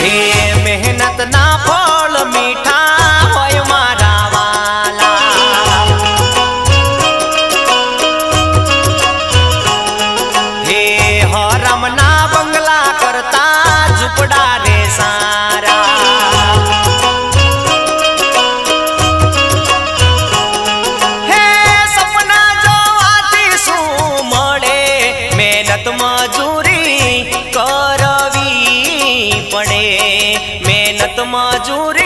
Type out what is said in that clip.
હે મહેનત ના ફળ મીઠા હોય મારા વાલા, હે હરામ ના બંગલા કરતા ઝૂંપડા રે સારા, હે સપના જોવાથી શું મળે, મહેનત મજૂરી કરવી પડે, મહેનત મજૂરી